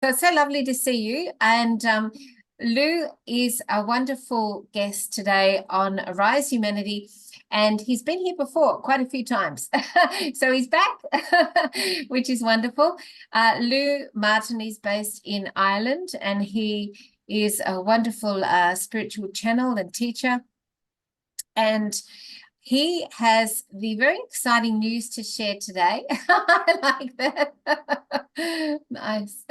So it's so lovely to see you. And Lou is a wonderful guest today on Arise Humanity. And he's been here before quite a few times. So he's back, which is wonderful. Lou Martin is based in Ireland, and he is a wonderful spiritual channel and teacher. And he has the very exciting news to share today. I like that. Nice.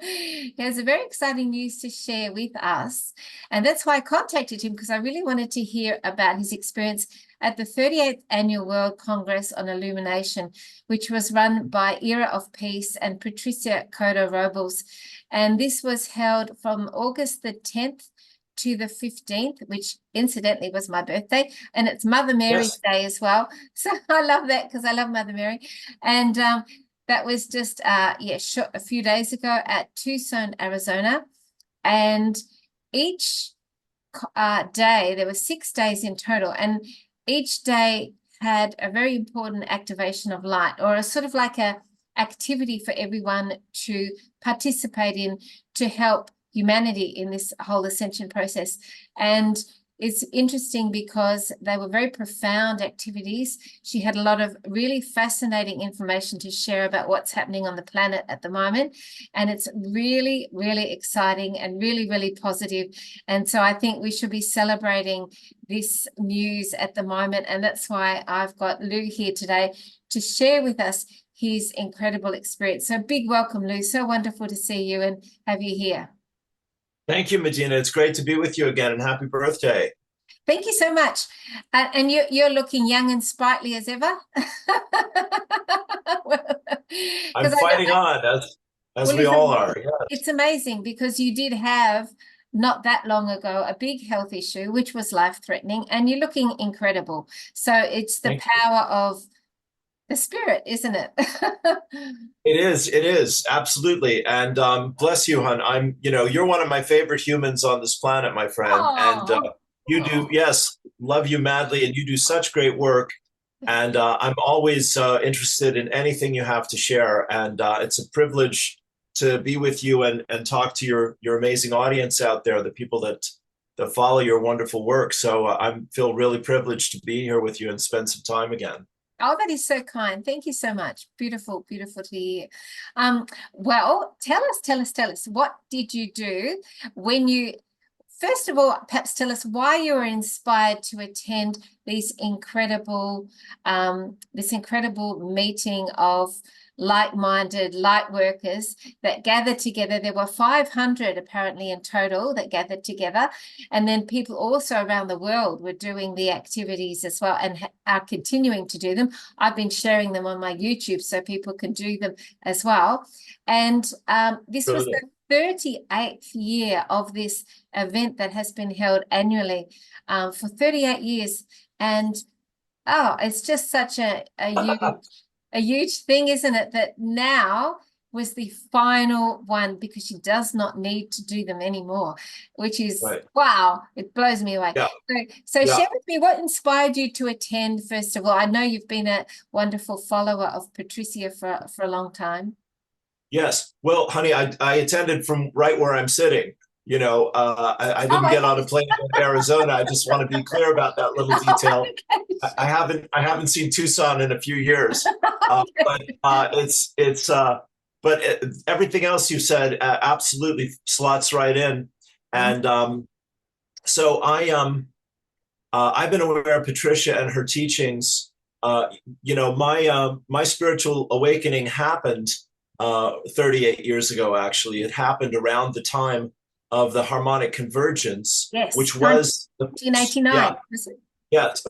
He has a very exciting news to share with us. And that's why I contacted him, because I really wanted to hear about his experience at the 38th Annual World Congress on Illumination, which was run by Era of Peace and Patricia Coto Robles. And this was held from August the 10th to the 15th, which incidentally was my birthday, and it's Mother Mary's Day as well. So I love that because I love Mother Mary. And that was just a few days ago at Tucson, Arizona. And each day, there were 6 days in total, and each day had a very important activation of light, or a sort of like a activity for everyone to participate in to help humanity in this whole ascension process. And it's interesting because they were very profound activities. She had a lot of really fascinating information to share about what's happening on the planet at the moment. And it's really, really exciting and really, really positive. And so I think we should be celebrating this news at the moment. And that's why I've got Lou here today to share with us his incredible experience. So big welcome, Lou. So wonderful to see you and have you here. Thank you, Medina. It's great to be with you again, and happy birthday. Thank you so much. And you're looking young and sprightly as ever. I'm fighting on, as we all are. Yes. It's amazing because you did have, not that long ago, a big health issue, which was life-threatening, and you're looking incredible. So it's the power of the spirit, isn't it? It is, absolutely. And bless you, hon. You're one of my favorite humans on this planet, my friend. Aww. And you do, yes, love you madly, and you do such great work. And I'm always interested in anything you have to share. And it's a privilege to be with you and talk to your amazing audience out there, the people that follow your wonderful work. So I feel really privileged to be here with you and spend some time again. Oh, that is so kind. Thank you so much. Beautiful, beautiful to hear. Well, tell us, what did you do when you, first of all, perhaps tell us why you were inspired to attend this incredible meeting of like-minded light workers that gathered together. There were 500 apparently in total that gathered together, and then people also around the world were doing the activities as well and are continuing to do them. I've been sharing them on my YouTube so people can do them as well. And this was the 38th year of this event that has been held annually for 38 years. And it's just such a huge thing, isn't it, that now was the final one, because she does not need to do them anymore, which is wow, it blows me away. So share with me what inspired you to attend. First of all, I know you've been a wonderful follower of Patricia for a long time. Yes, well, honey, I attended from right where I'm sitting. I didn't get on a plane in Arizona. I just want to be clear about that little detail. I haven't seen Tucson in a few years, but everything else you said absolutely slots right in. And so I've been aware of Patricia and her teachings. My spiritual awakening happened 38 years ago. Actually, it happened around the time of the harmonic convergence, which was 1989.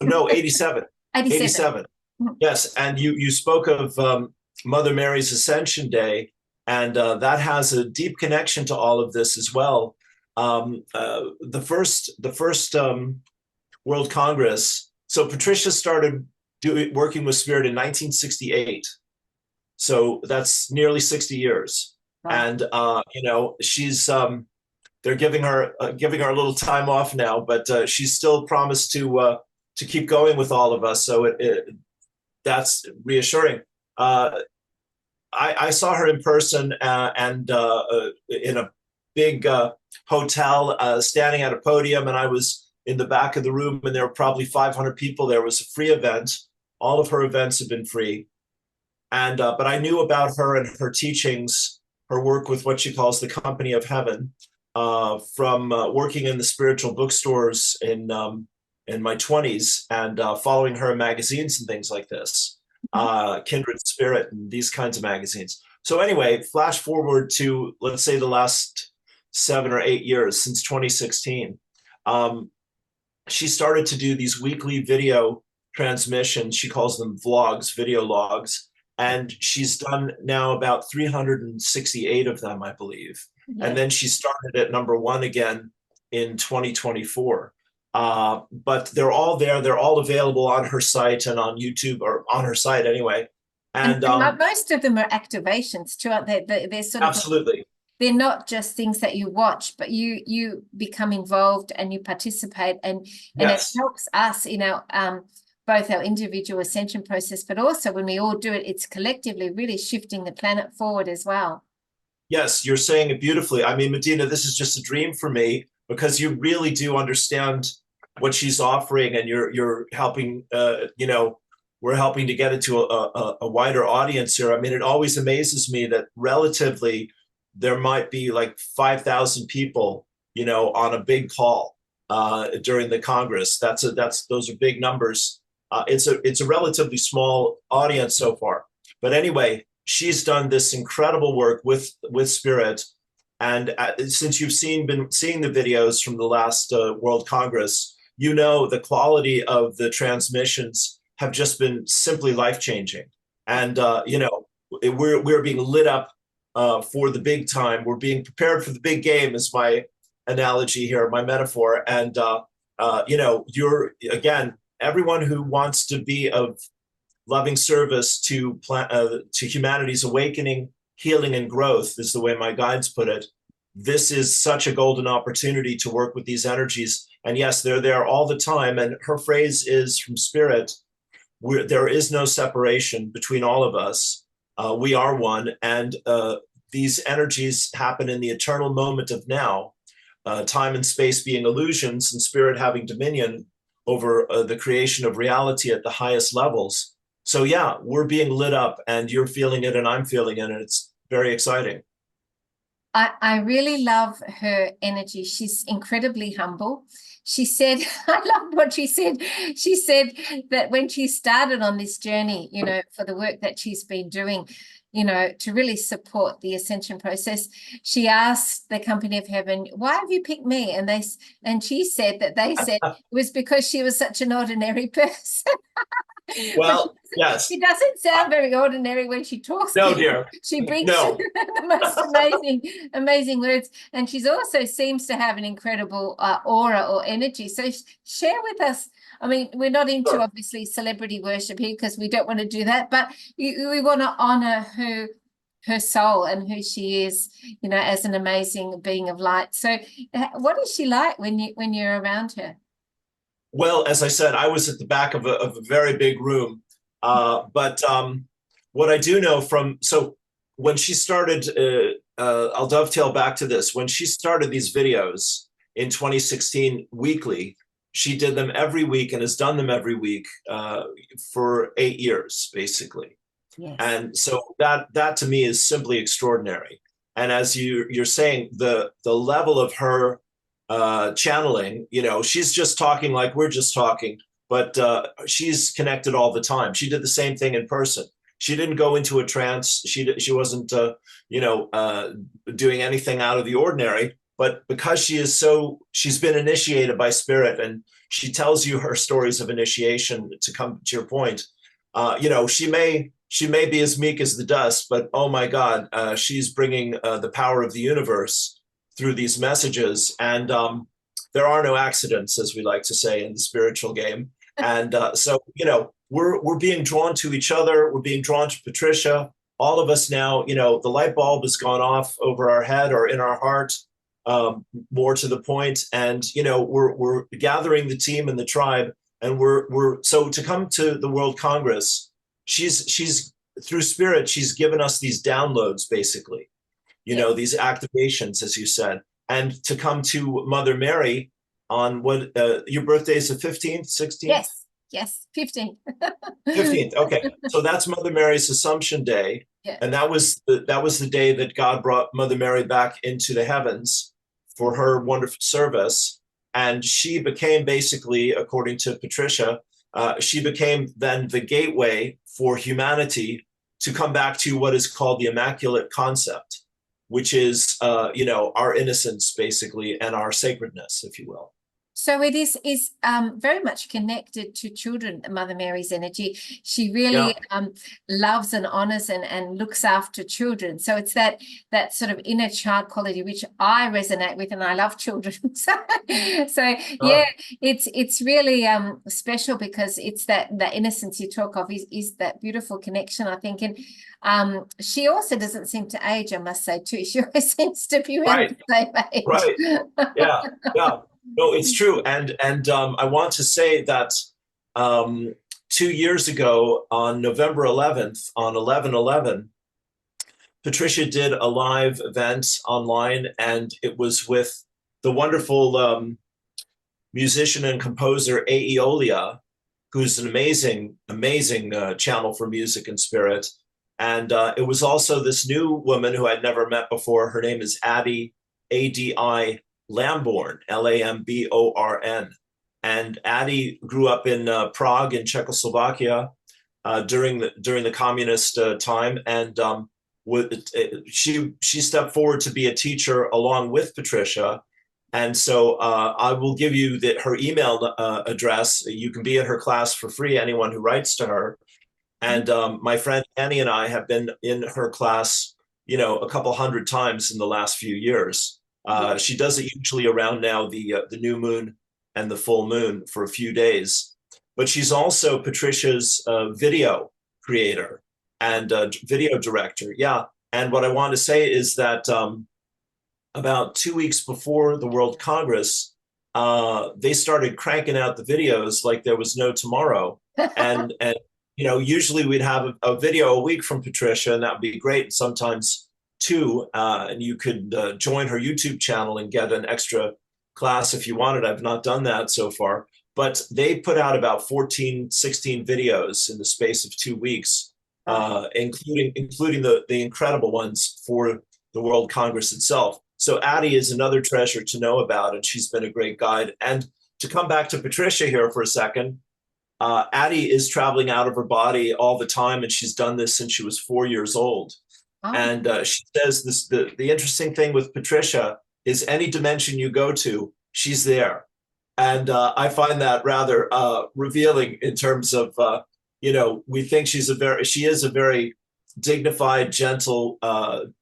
No, 87. 87. Yes, and you spoke of Mother Mary's Ascension Day, and that has a deep connection to all of this as well. The first World Congress. So Patricia started working with Spirit in 1968. So that's nearly 60 years. Wow. And she's they're giving her a little time off now, but she's still promised to keep going with all of us. So that's reassuring. I saw her in person and in a big hotel, standing at a podium, and I was in the back of the room, and there were probably 500 people there. It was a free event. All of her events have been free. And but I knew about her and her teachings, her work with what she calls the Company of Heaven, from working in the spiritual bookstores in my 20s and following her in magazines and things like this, Kindred Spirit and these kinds of magazines. So anyway, flash forward to, let's say, the last 7 or 8 years, since 2016. She started to do these weekly video transmissions. She calls them vlogs, video logs. And she's done now about 368 of them, I believe. Yeah. And then she started at #1 again in 2024. But they're all there. They're all available on her site and on YouTube, or on her site anyway. And most of them are activations too, aren't they? They're sort of, absolutely. They're not just things that you watch, but you become involved and you participate, and yes, it helps us in our both our individual ascension process, but also when we all do it, it's collectively really shifting the planet forward as well. Yes, you're saying it beautifully. I mean, Medina, this is just a dream for me, because you really do understand what she's offering, and you're helping. You know, we're helping to get it to a wider audience here. I mean, it always amazes me that relatively there might be like 5,000 people, you know, on a big call during the Congress. Those are big numbers. It's a relatively small audience so far, but anyway, she's done this incredible work with Spirit, and since you've been seeing the videos from the last World Congress, you know the quality of the transmissions have just been simply life-changing, and you know, we're being lit up for the big time. We're being prepared for the big game, is my analogy here, my metaphor, and you know, you're again. Everyone who wants to be of loving service to humanity's awakening, healing, and growth, is the way my guides put it. This is such a golden opportunity to work with these energies. And yes, they're there all the time. And her phrase is from Spirit, there is no separation between all of us. We are one. And these energies happen in the eternal moment of now, time and space being illusions, and Spirit having dominion over the creation of reality at the highest levels. So yeah, we're being lit up, and you're feeling it and I'm feeling it, and it's very exciting. I really love her energy. She's incredibly humble. She said, I love what she said. She said that when she started on this journey, you know, for the work that she's been doing, you know, to really support the ascension process, she asked the Company of Heaven, why have you picked me? And she said that they said it was because she was such an ordinary person. Well, yes. She doesn't sound very ordinary when she talks. No, dear. She brings the most amazing words. And she's also seems to have an incredible aura or energy. So share with us. I mean, we're not into obviously celebrity worship here, because we don't want to do that, but we want to honor her soul and who she is, you know, as an amazing being of light. So what is she like when you're around her? Well, as I said, I was at the back of a very big room. But what I do know so when she started, I'll dovetail back to this. When she started these videos in 2016 weekly, she did them every week and has done them every week for 8 years, basically. Yes. And so that to me is simply extraordinary. And as you're saying, the level of her channeling, you know, she's just talking like we're just talking, but she's connected all the time. She did the same thing in person. She didn't go into a trance. She wasn't, you know, doing anything out of the ordinary. But because she's been initiated by Spirit, and she tells you her stories of initiation, to come to your point, you know, she may be as meek as the dust, but oh my God, she's bringing the power of the universe through these messages. And there are no accidents, as we like to say in the spiritual game. And so, you know, we're being drawn to each other. We're being drawn to Patricia. All of us now, you know, the light bulb has gone off over our head or in our heart, more to the point. And, you know, we're gathering the team and the tribe, and we're so to come to the World Congress, she's through spirit, she's given us these downloads, basically, these activations, as you said. And to come to Mother Mary on what, your birthday is the 15th, 16th? Yes, 15th. 15th. Okay. So that's Mother Mary's Assumption Day. Yeah. And that was the day that God brought Mother Mary back into the heavens for her wonderful service. And she became, basically, according to Patricia, she became then the gateway for humanity to come back to what is called the Immaculate Concept, which is, our innocence, basically, and our sacredness, if you will. So it is very much connected to children, Mother Mary's energy. She really loves and honors and looks after children. So it's that sort of inner child quality, which I resonate with, and I love children. So yeah, it's really special, because it's that innocence you talk of is that beautiful connection, I think. And she also doesn't seem to age, I must say, too. She always seems to be around the same age. Right. Yeah. No, it's true. And I want to say that 2 years ago, on November 11th, on 11/11, Patricia did a live event online, and it was with the wonderful musician and composer Aeolia, who's an amazing channel for music and spirit. And it was also this new woman who I'd never met before. Her name is Addie, A-D-I, Lamborn, Lamborn. And Addie grew up in Prague, in Czechoslovakia, during the communist time, and she stepped forward to be a teacher along with Patricia. And so I will give you her email address. You can be in her class for free, anyone who writes to her. And my friend Annie and I have been in her class, a couple hundred times in the last few years. She does it usually around now the new moon and the full moon for a few days. But she's also Patricia's video creator and video director. Yeah. And what I want to say is that about 2 weeks before the World Congress, they started cranking out the videos like there was no tomorrow. And usually we'd have a video a week from Patricia, and that would be great. Sometimes two, and you could join her YouTube channel and get an extra class if you wanted. I've not done that so far, but they put out about 14, 16 videos in the space of 2 weeks, including the incredible ones for the World Congress itself. So Addie is another treasure to know about, and she's been a great guide. And to come back to Patricia here for a second, Addie is traveling out of her body all the time, and she's done this since she was 4 years old. And she says the interesting thing with Patricia is any dimension you go to, she's there. And I find that rather revealing in terms of, we think she is a very dignified, gentle,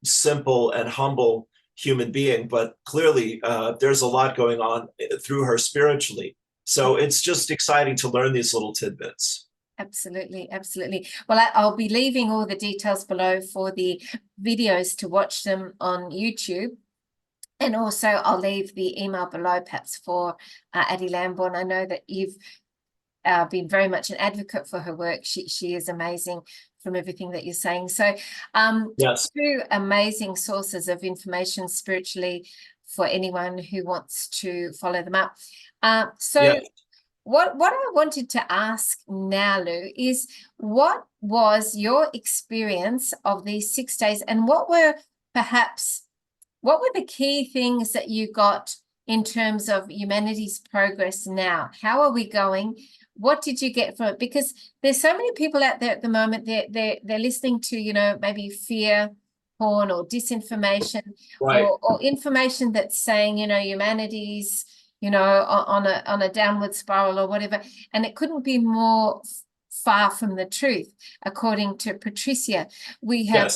simple, and humble human being, but clearly there's a lot going on through her spiritually. So it's just exciting to learn these little tidbits. Absolutely, absolutely. Well, I'll be leaving all the details below for the videos to watch them on YouTube. And also I'll leave the email below, perhaps, for Addie Lamborn. I know that you've been very much an advocate for her work. She is amazing from everything that you're saying. So yes. 2 amazing sources of information spiritually for anyone who wants to follow them up. Yes. What I wanted to ask now, Lou, is what was your experience of these 6 days, and what were the key things that you got in terms of humanity's progress now? How are we going? What did you get from it? Because there's so many people out there at the moment, they're listening to, maybe fear porn or disinformation, right, or information that's saying, humanity's on a downward spiral or whatever, and it couldn't be more far from the truth. According to Patricia, we have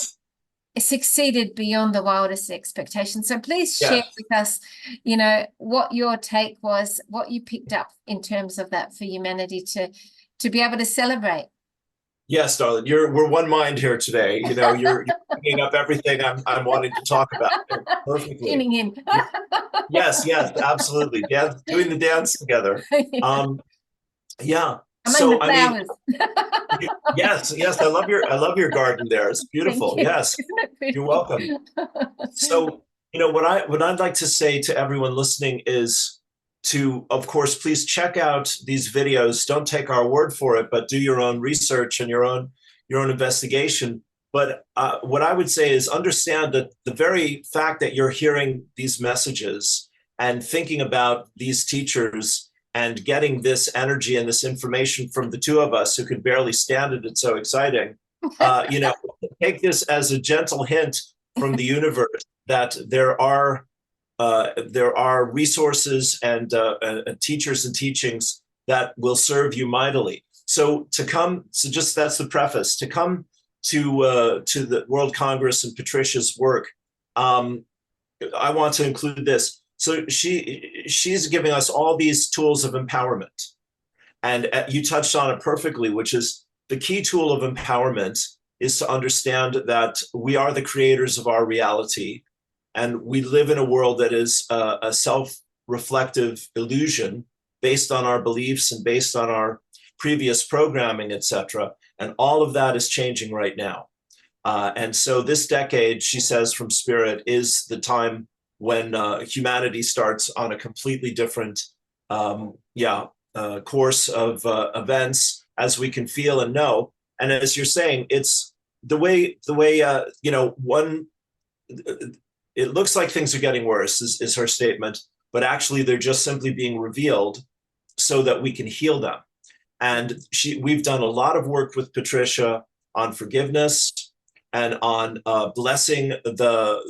succeeded beyond the wildest expectations. So please share with us, what your take was, what you picked up in terms of that for humanity to be able to celebrate. Yes, darling, we're one mind here today. You're picking up everything I'm wanting to talk about perfectly. Tuning in. Yes, absolutely. Doing the dance together. Yeah. Among the flowers. Yes, yes, I love your garden there. It's beautiful. Thank you. Yes, Isn't it you're pretty? welcome. So, what I'd like to say to everyone listening is to, of course, please check out these videos. Don't take our word for it, but do your own research and your own investigation. But what I would say is understand that the very fact that you're hearing these messages and thinking about these teachers and getting this energy and this information from the two of us who can barely stand it, it's so exciting. You know, take this as a gentle hint from the universe that there are resources and teachers and teachings that will serve you mightily. So just that's the preface. To come to the World Congress and Patricia's work, I want to include this. So she's giving us all these tools of empowerment, and you touched on it perfectly, which is the key tool of empowerment is to understand that we are the creators of our reality, and we live in a world that is a self-reflective illusion based on our beliefs and based on our previous programming, etc. And all of that is changing right now. And so this decade, she says from Spirit, is the time when humanity starts on a completely different course of events, as we can feel and know. And as you're saying, it's the way it looks like things are getting worse is her statement, but actually they're just simply being revealed so that we can heal them. And we've done a lot of work with Patricia on forgiveness and on blessing the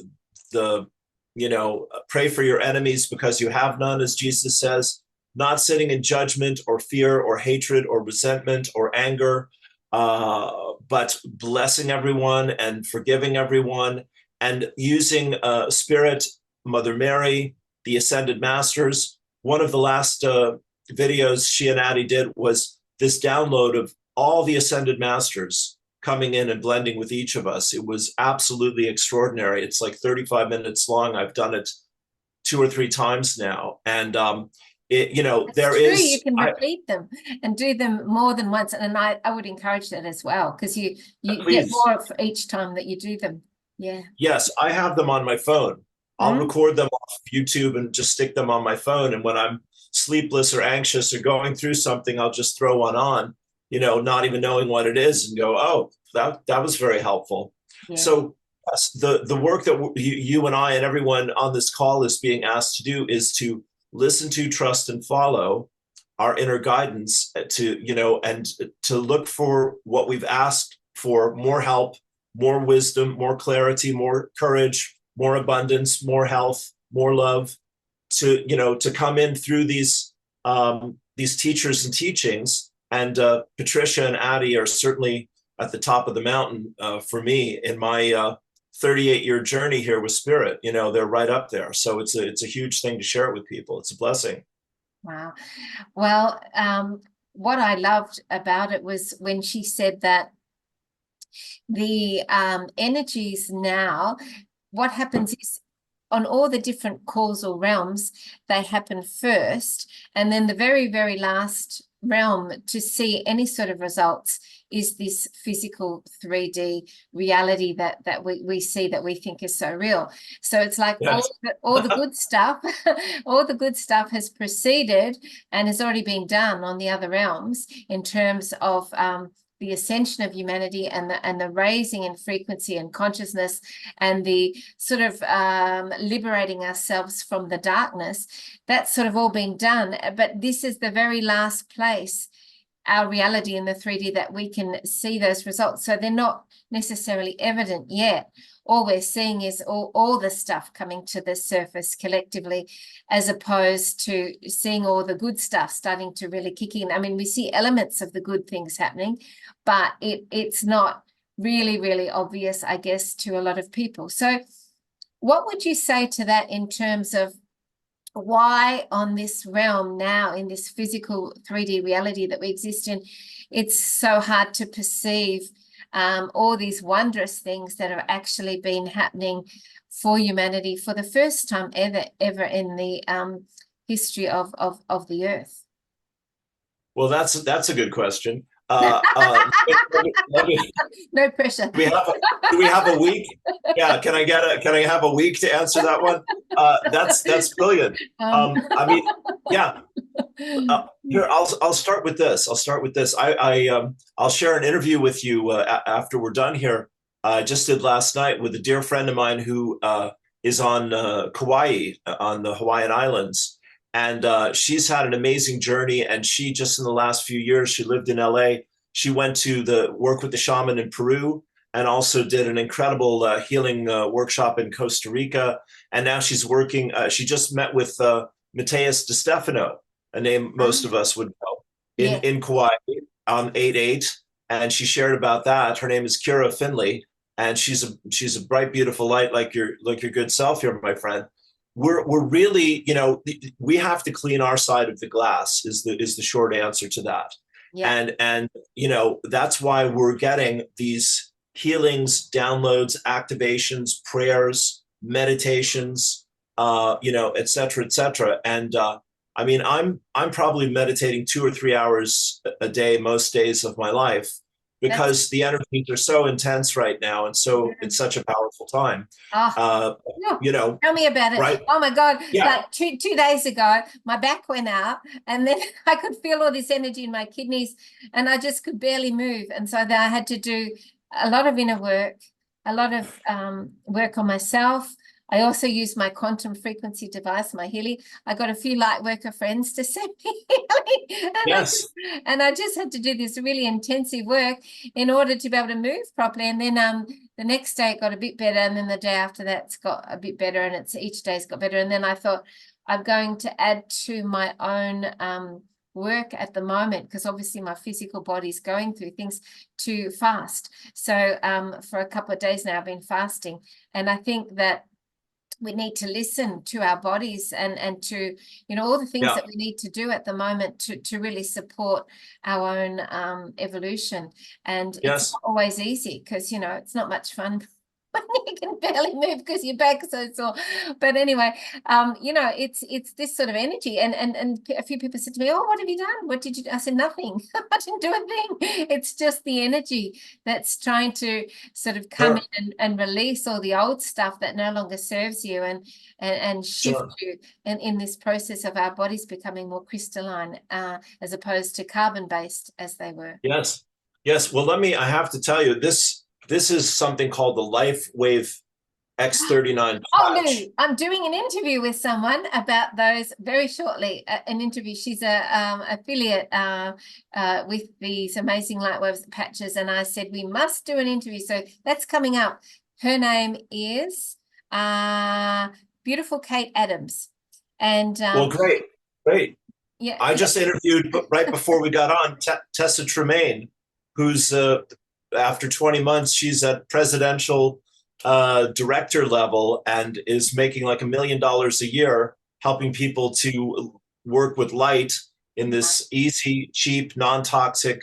pray for your enemies because you have none, as Jesus says, not sitting in judgment or fear or hatred or resentment or anger, but blessing everyone and forgiving everyone, and using Spirit, Mother Mary, the Ascended Masters. One of the last videos she and Addie did was this download of all the Ascended Masters coming in and blending with each of us. It was absolutely extraordinary. It's like 35 minutes long. I've done it 2 or 3 times now. And you can repeat them and do them more than once. And I would encourage that as well, because you get more for each time that you do them. Yeah. Yes, I have them on my phone. I'll record them off YouTube and just stick them on my phone. And when I'm sleepless or anxious or going through something, I'll just throw one on, not even knowing what it is, and go, oh, that was very helpful. Yeah. So yes, the work that you and I and everyone on this call is being asked to do is to listen to, trust, and follow our inner guidance and to look for what we've asked for: more help, more wisdom, more clarity, more courage, more abundance, more health, more love, to come in through these teachers and teachings. And Patricia and Addie are certainly at the top of the mountain for me in my 38-year journey here with Spirit. They're right up there. So it's a huge thing to share it with people. It's a blessing. Wow. Well, what I loved about it was when she said that the energies now, what happens is on all the different causal realms, they happen first, and then the very, very last realm to see any sort of results is this physical 3D reality that we see, that we think is so real. So it's like, yes, all the good stuff, all the good stuff has preceded and has already been done on the other realms in terms of the ascension of humanity and the raising in frequency and consciousness and the sort of liberating ourselves from the darkness. That's sort of all been done, but this is the very last place, our reality in the 3D, that we can see those results. So they're not necessarily evident yet. All we're seeing is all the stuff coming to the surface collectively, as opposed to seeing all the good stuff starting to really kick in. I mean, we see elements of the good things happening, but it's not really, really obvious, I guess, to a lot of people. So what would you say to that in terms of why on this realm now, in this physical 3D reality that we exist in, it's so hard to perceive all these wondrous things that have actually been happening for humanity for the first time ever in the history of the earth? Well, that's a good question. No pressure. Do we have a week? Yeah, can I have a week to answer that one? That's brilliant. I mean, yeah. Here, I'll start with this. I'll share an interview with you after we're done here. I just did last night with a dear friend of mine who is on Kauai, on the Hawaiian Islands, and she's had an amazing journey. And she just in the last few years, she lived in LA. She went to the work with the shaman in Peru, and also did an incredible healing workshop in Costa Rica. And now she's working. She just met with Mateus De Stefano, a name most of us would know, in Kauai on 8/8, and she shared about that. Her name is Kira Finley, and she's a bright, beautiful light, like your good self here, my friend. We're really, we have to clean our side of the glass is the short answer to that. Yeah. And that's why we're getting these healings, downloads, activations, prayers, meditations, et cetera, et cetera. And I mean, I'm probably meditating 2 or 3 hours a day most days of my life, because the energies are so intense right now, and so it's such a powerful time. Tell me about it. Right? Oh my God! Yeah. Like two days ago, my back went out, and then I could feel all this energy in my kidneys, and I just could barely move. And so then I had to do a lot of inner work, a lot of work on myself. I also use my quantum frequency device, my Healy. I got a few light worker friends to send me healing. And I just had to do this really intensive work in order to be able to move properly. And then the next day it got a bit better. And then the day after that, it's got a bit better. And each day's got better. And then I thought I'm going to add to my own work at the moment, because obviously my physical body's going through things, to fast. So for a couple of days now, I've been fasting. And I think that we need to listen to our bodies and to, all the things that we need to do at the moment to really support our own evolution. And it's not always easy, because, it's not much fun when you can barely move because your back's so sore. But anyway, it's this sort of energy. And a few people said to me, "Oh, what have you done? What did you do?" I said, "Nothing." I didn't do a thing. It's just the energy that's trying to sort of come in and release all the old stuff that no longer serves you, and shift you in this process of our bodies becoming more crystalline, as opposed to carbon-based as they were. Yes. Well, I have to tell you, this is something called the Life Wave X39 patch. Oh no, I'm doing an interview with someone about those very shortly. An interview. She's a affiliate with these amazing light waves patches, and I said we must do an interview. So that's coming up. Her name is Beautiful Kate Adams, and well, great. Yeah, I just interviewed right before we got on Tessa Tremaine, who's after 20 months, she's at presidential director level and is making like $1 million a year, helping people to work with light in this easy, cheap, non-toxic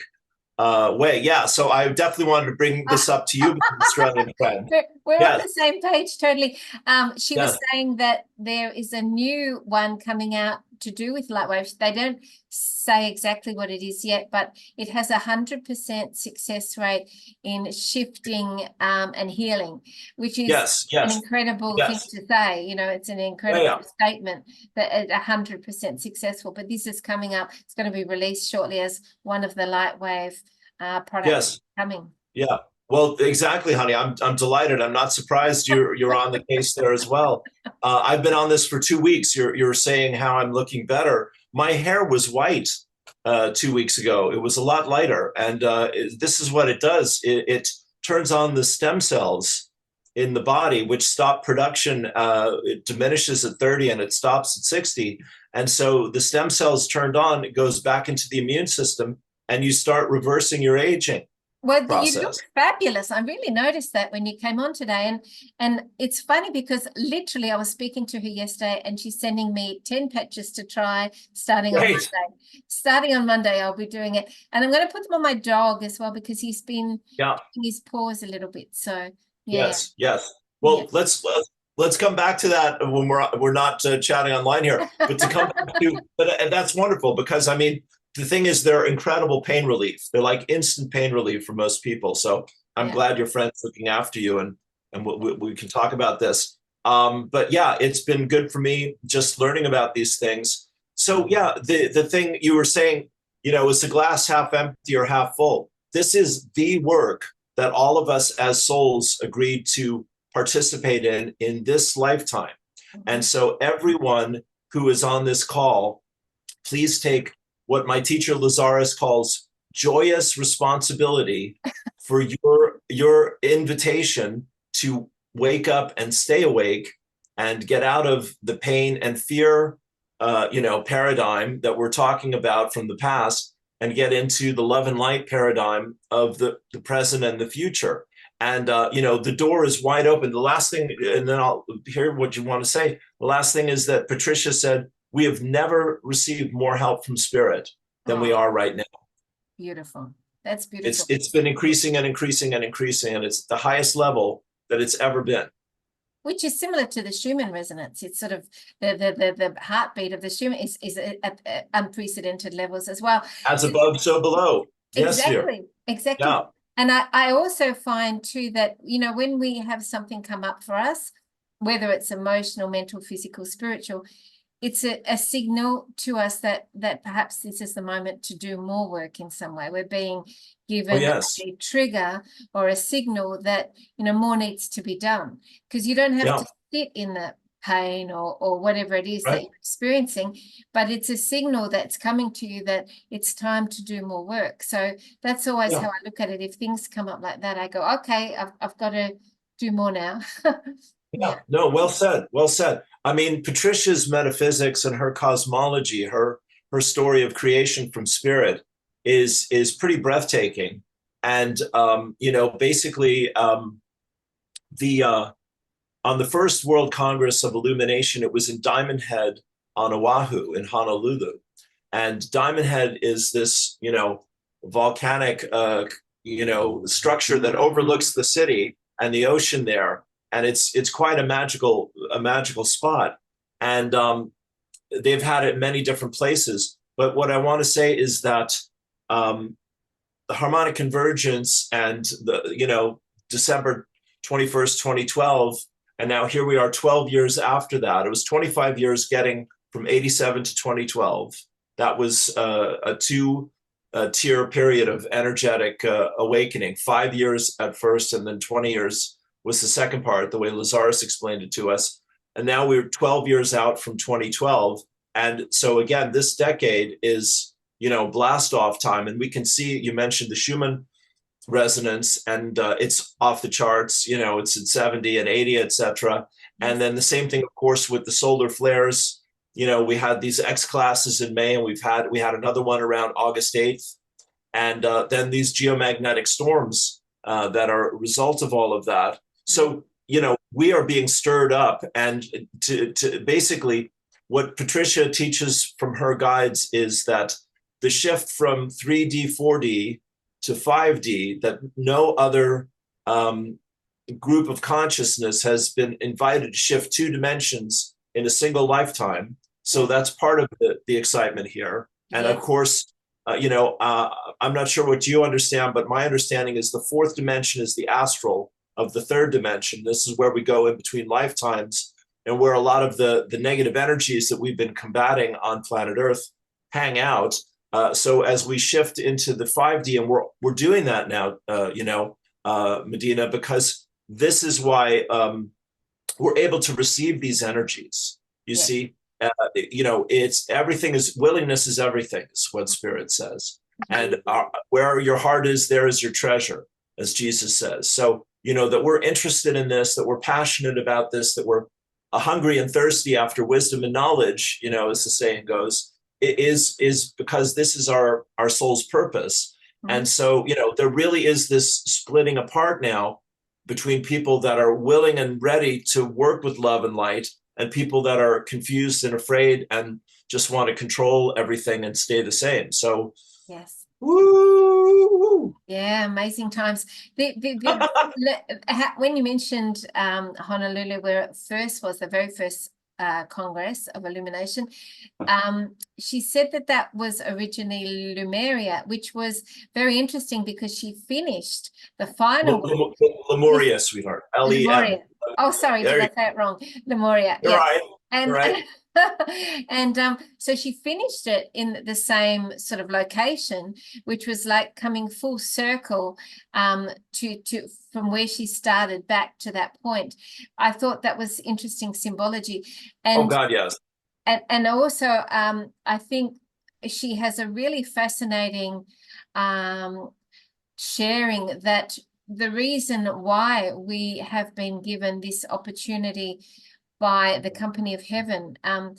way. Yeah, so I definitely wanted to bring this up to you, Australian friend. We're on the same page, totally. She was saying that there is a new one coming out to do with light waves. They don't say exactly what it is yet, but it has 100% success rate in shifting and healing, which is an incredible thing to say. It's an incredible statement that it's 100% successful. But this is coming up. It's going to be released shortly as one of the light wave products coming. Yeah. Well, exactly, honey. I'm delighted. I'm not surprised you're on the case there as well. I've been on this for 2 weeks. You're saying how I'm looking better. My hair was white 2 weeks ago. It was a lot lighter, and this is what it does. It turns on the stem cells in the body, which stop production. It diminishes at 30 and it stops at 60. And so the stem cells turned on, it goes back into the immune system, and you start reversing your aging. Well, you look fabulous. I really noticed that when you came on today. And it's funny because literally I was speaking to her yesterday, and she's sending me 10 patches to try starting on Monday. Starting on Monday, I'll be doing it. And I'm going to put them on my dog as well, because he's been his paws a little bit. So Yes. Well, let's come back to that when we're not chatting online here. But to come back to, and that's wonderful, because I mean, the thing is, they're incredible pain relief. They're like instant pain relief for most people. So I'm glad your friend's looking after you, and we can talk about this. But yeah, it's been good for me just learning about these things. So yeah, the thing you were saying, you know, is the glass half empty or half full? This is the work that all of us as souls agreed to participate in this lifetime. And so everyone who is on this call, please take what my teacher Lazarus calls joyous responsibility for your invitation to wake up and stay awake and get out of the pain and fear paradigm that we're talking about from the past, and get into the love and light paradigm of the present and the future. And the door is wide open. The last thing, and then I'll hear what you want to say. The last thing is that Patricia said, we have never received more help from Spirit than we are right now. Beautiful. That's beautiful. It's been increasing and increasing and increasing, and it's the highest level that it's ever been. Which is similar to the Schumann resonance. It's sort of the heartbeat of the Schumann is at unprecedented levels as well. As above, so below. Yes, exactly. Dear. Exactly. Yeah. And I also find too that, you know, when we have something come up for us, whether it's emotional, mental, physical, spiritual, it's a signal to us that perhaps this is the moment to do more work in some way. We're being given a trigger or a signal that, you know, more needs to be done, because you don't have to sit in the pain or whatever it is that you're experiencing, but it's a signal that's coming to you that it's time to do more work. So that's always how I look at it. If things come up like that, I go, okay, I've got to do more now. No, well said. Well said. I mean, Patricia's metaphysics and her cosmology, her story of creation from Spirit is pretty breathtaking. And basically, on the first World Congress of Illumination, it was in Diamond Head on Oahu in Honolulu. And Diamond Head is this, volcanic, structure that overlooks the city and the ocean there. And it's quite a magical spot. And they've had it many different places. But what I want to say is that the harmonic convergence and December 21st, 2012, and now here we are 12 years after that. It was 25 years getting from 87 to 2012. That was a two-tier period of energetic awakening, 5 years at first, and then 20 years was the second part, the way Lazarus explained it to us. And now we're 12 years out from 2012. And so again, this decade is, blast off time. And we can see, you mentioned the Schumann resonance, and it's off the charts, it's at 70 and 80, etc. And then the same thing, of course, with the solar flares. We had these X classes in May, and we had another one around August 8th. And then these geomagnetic storms that are a result of all of that. So, we are being stirred up, and to basically what Patricia teaches from her guides is that the shift from 3D, 4D to 5D, that no other group of consciousness has been invited to shift 2 dimensions in a single lifetime. So that's part of the excitement here. And of course, I'm not sure what you understand, but my understanding is the 4th dimension is the astral of the 3rd dimension. This is where we go in between lifetimes, and where a lot of the negative energies that we've been combating on planet Earth hang out. So as we shift into the 5D, and we're doing that now, Medina, because this is why we're able to receive these energies. You see, it's everything is willingness is everything, is what Spirit says. And where your heart is, there is your treasure, as Jesus says. So, that we're interested in this, that we're passionate about this, that we're hungry and thirsty after wisdom and knowledge, as the saying goes, is because this is our soul's purpose. And so, there really is this splitting apart now between people that are willing and ready to work with love and light, and people that are confused and afraid and just want to control everything and stay the same. So, yes. Woo! Yeah, amazing times. When you mentioned Honolulu, where it first was, the very first Congress of Illumination. She said that that was originally Lemuria, which was very interesting because she finished the final Lemuria, sweetheart. Lemuria. Oh, sorry, did I say it wrong? Lemuria. You're right. And, You're right. and so she finished it in the same sort of location, which was like coming full circle to from where she started back to that point. I thought that was interesting symbology. And, oh God, yes. And also, I think she has a really fascinating sharing that the reason why we have been given this opportunity by the company of heaven to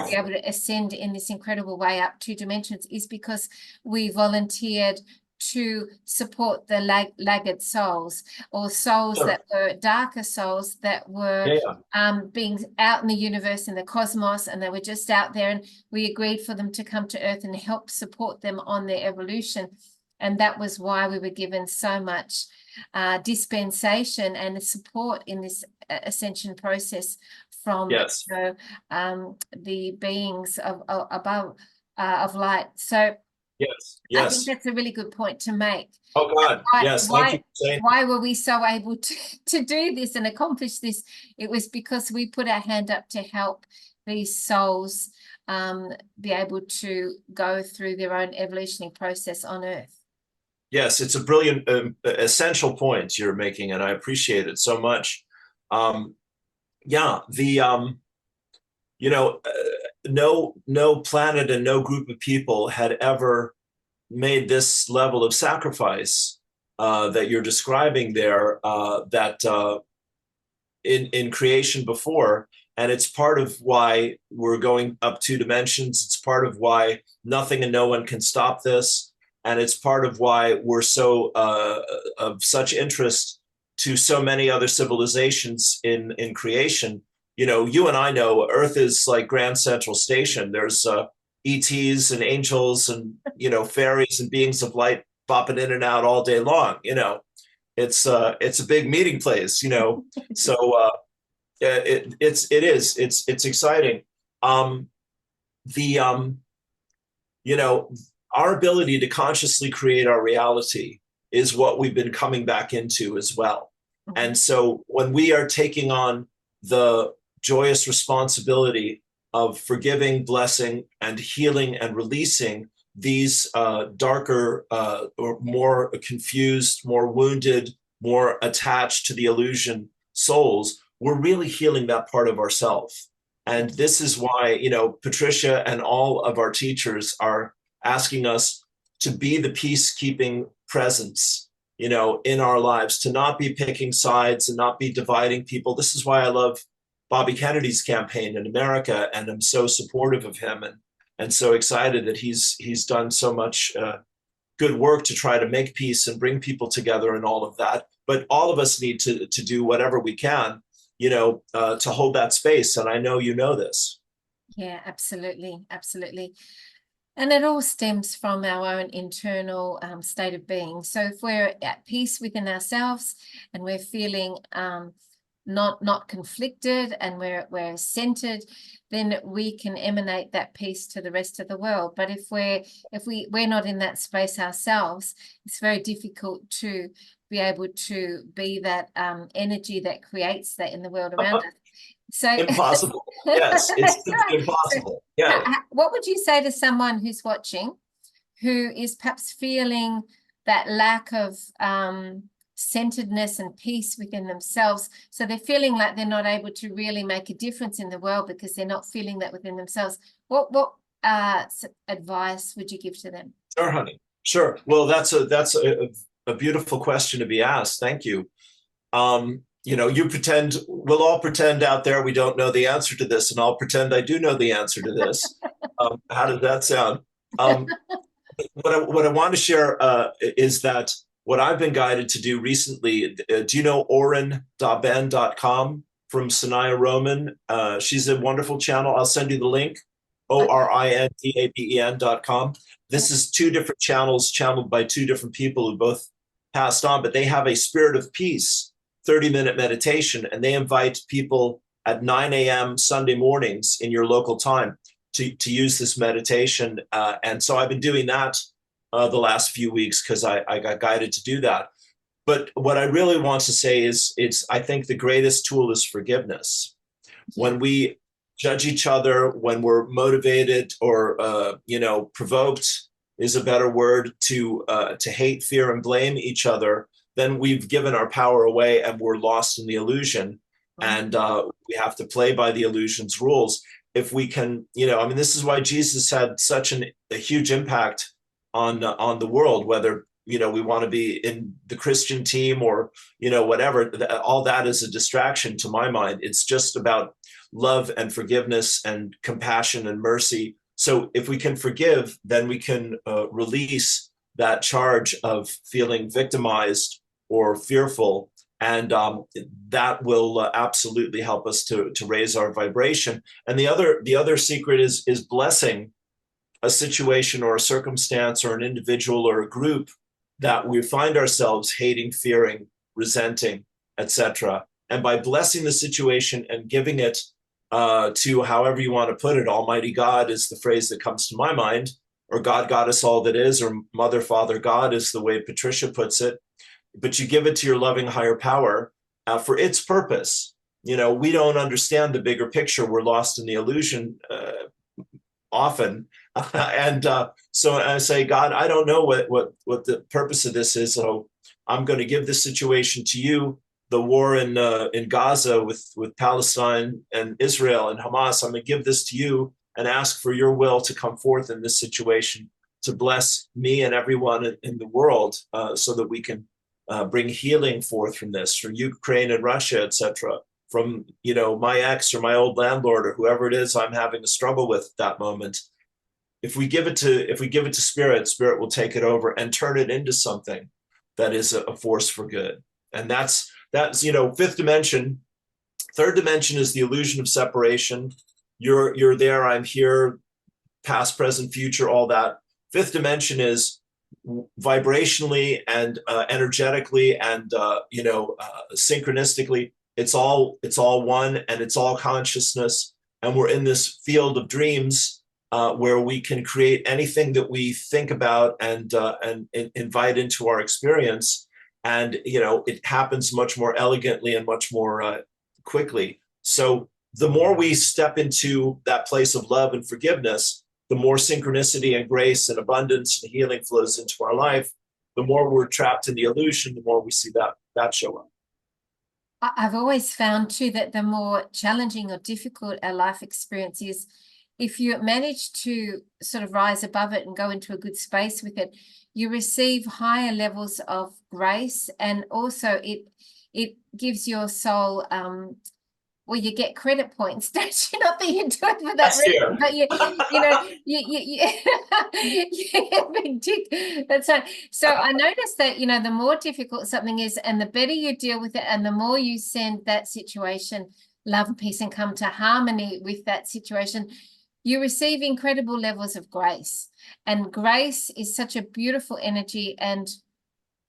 be able to ascend in this incredible way up 2 dimensions is because we volunteered to support the laggard souls, or souls that were darker souls that were being out in the universe, in the cosmos, and they were just out there, and we agreed for them to come to earth and help support them on their evolution. And that was why we were given so much dispensation and support in this ascension process from the beings of above of light. So yes, I think that's a really good point to make. Oh God, yes. Why were we so able to do this and accomplish this? It was because we put our hand up to help these souls be able to go through their own evolutionary process on Earth. Yes, it's a brilliant, essential point you're making, and I appreciate it so much. No planet and no group of people had ever made this level of sacrifice that you're describing there in creation before. And it's part of why we're going up 2 dimensions. It's part of why nothing and no one can stop this. And it's part of why we're so of such interest to so many other civilizations in creation. You know, you and I know Earth is like Grand Central Station. There's ETs and angels and, fairies and beings of light bopping in and out all day long. It's a big meeting place, so it's exciting. Our ability to consciously create our reality is what we've been coming back into as well. Mm-hmm. And so when we are taking on the joyous responsibility of forgiving, blessing, and healing and releasing these darker or more confused, more wounded, more attached to the illusion souls, we're really healing that part of ourselves. And this is why, Patricia and all of our teachers are asking us to be the peacekeeping presence, in our lives, to not be picking sides and not be dividing people. This is why I love Bobby Kennedy's campaign in America, and I'm so supportive of him and so excited that he's done so much good work to try to make peace and bring people together and all of that. But all of us need to do whatever we can, to hold that space. And I know you know this. Yeah, absolutely. Absolutely. And it all stems from our own internal state of being. So if we're at peace within ourselves and we're feeling not conflicted and we're centered, then we can emanate that peace to the rest of the world. But if we're not in that space ourselves, it's very difficult to be able to be that energy that creates that in the world around us. So impossible. Yes, it's impossible. Yeah. What would you say to someone who's watching, who is perhaps feeling that lack of centeredness and peace within themselves? So they're feeling like they're not able to really make a difference in the world because they're not feeling that within themselves. What advice would you give to them? Sure, honey. Sure. Well, that's a beautiful question to be asked. Thank you. We'll all pretend out there we don't know the answer to this, and I'll pretend I do know the answer to this. How does that sound? What I want to share is that what I've been guided to do recently, do you know orindaben.com from Sanaya Roman? She's a wonderful channel. I'll send you the link, orindaben.com. This is 2 different channels channeled by 2 different people who both passed on, but they have a Spirit of Peace 30-minute meditation, and they invite people at 9 a.m. Sunday mornings in your local time to use this meditation. And so I've been doing that the last few weeks because I got guided to do that. But what I really want to say is I think the greatest tool is forgiveness. When we judge each other, when we're motivated or provoked is a better word to hate, fear, and blame each other, then we've given our power away and we're lost in the illusion. And we have to play by the illusion's rules. If we can, this is why Jesus had such a huge impact on the world, whether we want to be in the Christian team or whatever. All that is a distraction to my mind. It's just about love and forgiveness and compassion and mercy. So if we can forgive, then we can release that charge of feeling victimized or fearful. And that will absolutely help us to raise our vibration. And the other secret is blessing a situation or a circumstance or an individual or a group that we find ourselves hating, fearing, resenting, etc. And by blessing the situation and giving it to however you want to put it, Almighty God is the phrase that comes to my mind, or God got us all that is, or Mother, Father, God is the way Patricia puts it. But you give it to your loving higher power for its purpose. We don't understand the bigger picture. We're lost in the illusion often. And so I say, God, I don't know what the purpose of this is. So I'm going to give this situation to you. The war in Gaza with Palestine and Israel and Hamas, I'm going to give this to you and ask for your will to come forth in this situation, to bless me and everyone in the world so that we can bring healing forth from this, from Ukraine and Russia, etc., from my ex or my old landlord or whoever it is I'm having a struggle with at that moment. If we give it to Spirit, Spirit will take it over and turn it into something that is a force for good. And that's fifth dimension. Third dimension is the illusion of separation. You're there, I'm here, past, present, future, all that. Fifth dimension is vibrationally and energetically and synchronistically. It's all one, and it's all consciousness. And we're in this field of dreams where we can create anything that we think about and invite into our experience. And it happens much more elegantly and much more quickly. So the more we step into that place of love and forgiveness, the more synchronicity and grace and abundance and healing flows into our life. The more we're trapped in the illusion, the more we see that show up. I've always found too that the more challenging or difficult our life experience is, if you manage to sort of rise above it and go into a good space with it, you receive higher levels of grace, and also it gives your soul you get credit points. Don't you? Not that you do it for that reason, but you big tick. That's right. So I noticed that the more difficult something is, and the better you deal with it, and the more you send that situation love and peace and come to harmony with that situation, you receive incredible levels of grace. And grace is such a beautiful energy. And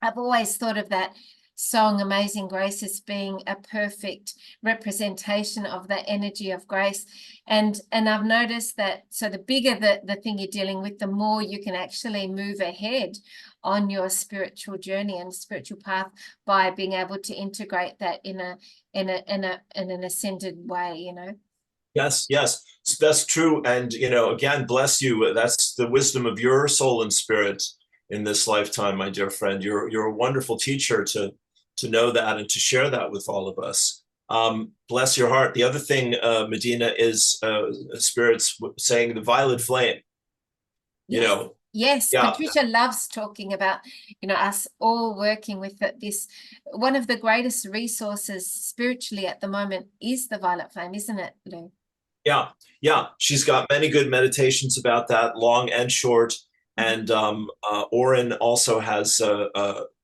I've always thought of that song Amazing Grace as being a perfect representation of that energy of grace. And I've noticed that, so the bigger the thing you're dealing with, the more you can actually move ahead on your spiritual journey and spiritual path by being able to integrate that in an ascended way, Yes, that's true. And again, bless you. That's the wisdom of your soul and spirit in this lifetime, my dear friend. You're a wonderful teacher to know that and to share that with all of us. Bless your heart. The other thing, Medina, is spirits saying the violet flame. Yes, yeah. Patricia loves talking about, us all working with this. One of the greatest resources spiritually at the moment is the violet flame, isn't it, Lou? Yeah. She's got many good meditations about that, long and short. And Oren also has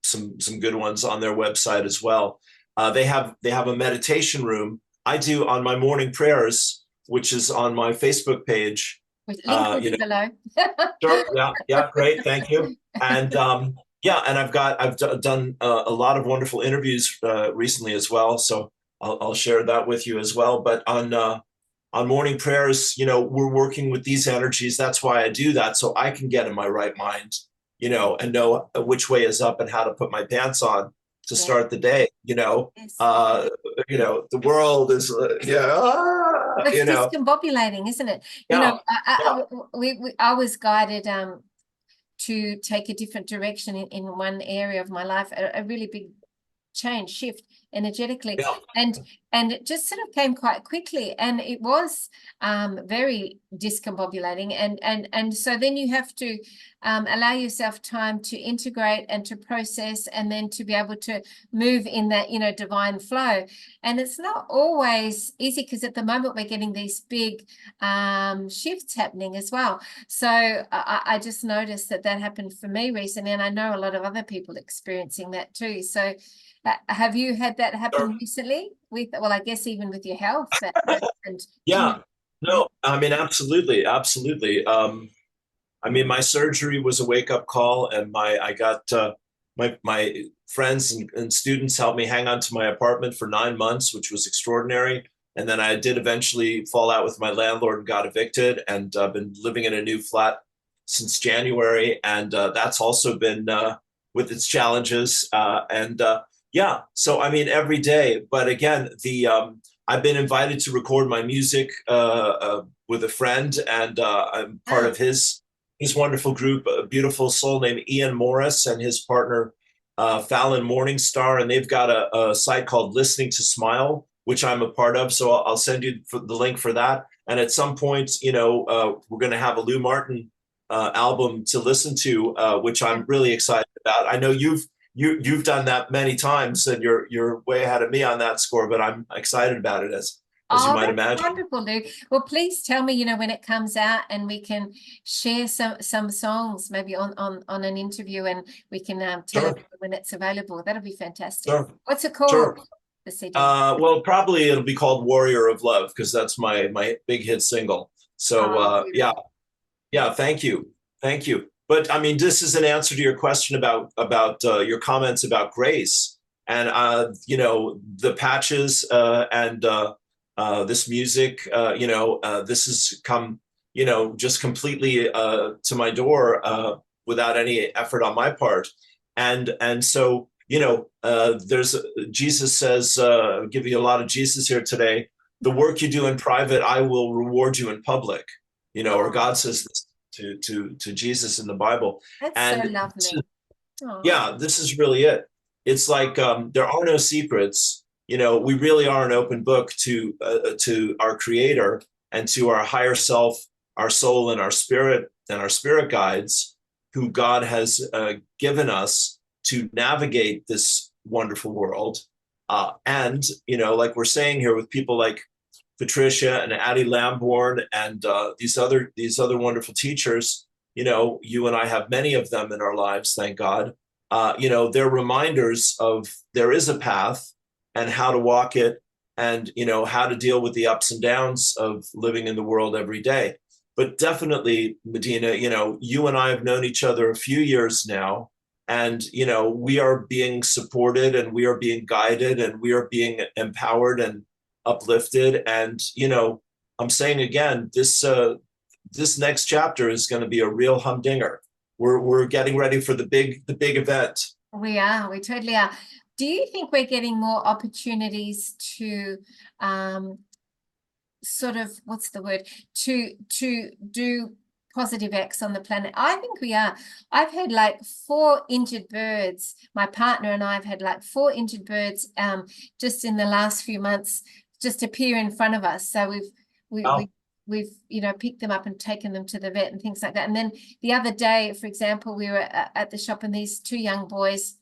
some good ones on their website as well. They have a meditation room. I do on my morning prayers, which is on my Facebook page. With link below. Sure. Yeah, great, thank you. And and I've done a lot of wonderful interviews recently as well. So I'll share that with you as well. But on morning prayers, we're working with these energies. That's why I do that, so I can get in my right mind, and know which way is up and how to put my pants on to start the day. Yes. The world is, It's discombobulating, isn't it? I was guided to take a different direction in one area of my life, a really big change, shift energetically, and it just sort of came quite quickly, and it was very discombobulating, and so then you have to allow yourself time to integrate and to process, and then to be able to move in that divine flow. And it's not always easy, because at the moment we're getting these big shifts happening as well. So I just noticed that happened for me recently, and I know a lot of other people experiencing that too. So have you had that happen recently with, well, I guess even with your health? No, I mean, absolutely. I mean, my surgery was a wake-up call, and I got my friends and students helped me hang on to my apartment for 9 months, which was extraordinary. And then I did eventually fall out with my landlord and got evicted, and I've been living in a new flat since January, and that's also been with its challenges. So I mean, every day. But again, I've been invited to record my music with a friend, and I'm part of his wonderful group, a beautiful soul named Ian Morris and his partner Fallon Morningstar, and they've got a site called Listening to Smile, which I'm a part of. So I'll send you the link for that. And at some point, we're going to have a Lou Martin album to listen to, which I'm really excited about. I know you've done that many times, and you're way ahead of me on that score, but I'm excited about it as you might imagine. Wonderful, Lou. Well, please tell me, when it comes out, and we can share some songs maybe on an interview, and we can tell it when it's available. That'll be fantastic. What's it called? The CD? Well, probably it'll be called Warrior of Love, because that's my big hit single. So thank you. But I mean, this is an answer to your question about your comments about grace, and the patches and this music. This has come just completely to my door without any effort on my part, and so there's Jesus says, I'll give you a lot of Jesus here today. The work you do in private, I will reward you in public. Or God says this to Jesus in the Bible. That's so lovely. This is really it. It's like there are no secrets. We really are an open book to our Creator and to our higher self, our soul, and our spirit guides, who God has given us to navigate this wonderful world. And like we're saying here with people like Patricia and Addie Lamborn and these other wonderful teachers, you and I have many of them in our lives, thank God. They're reminders of there is a path and how to walk it, and how to deal with the ups and downs of living in the world every day. But definitely, Medina, you and I have known each other a few years now, and we are being supported, and we are being guided, and we are being empowered and uplifted. And I'm saying again, this next chapter is going to be a real humdinger. We're getting ready for the big event. We totally are. Do you think we're getting more opportunities to sort of, what's the word, to do positive acts on the planet? I think we are. I've had like 4 injured birds. My partner and I have had like 4 injured birds just in the last few months just appear in front of us. So we've picked them up and taken them to the vet and things like that. And then the other day, for example, we were at the shop, and these 2 young boys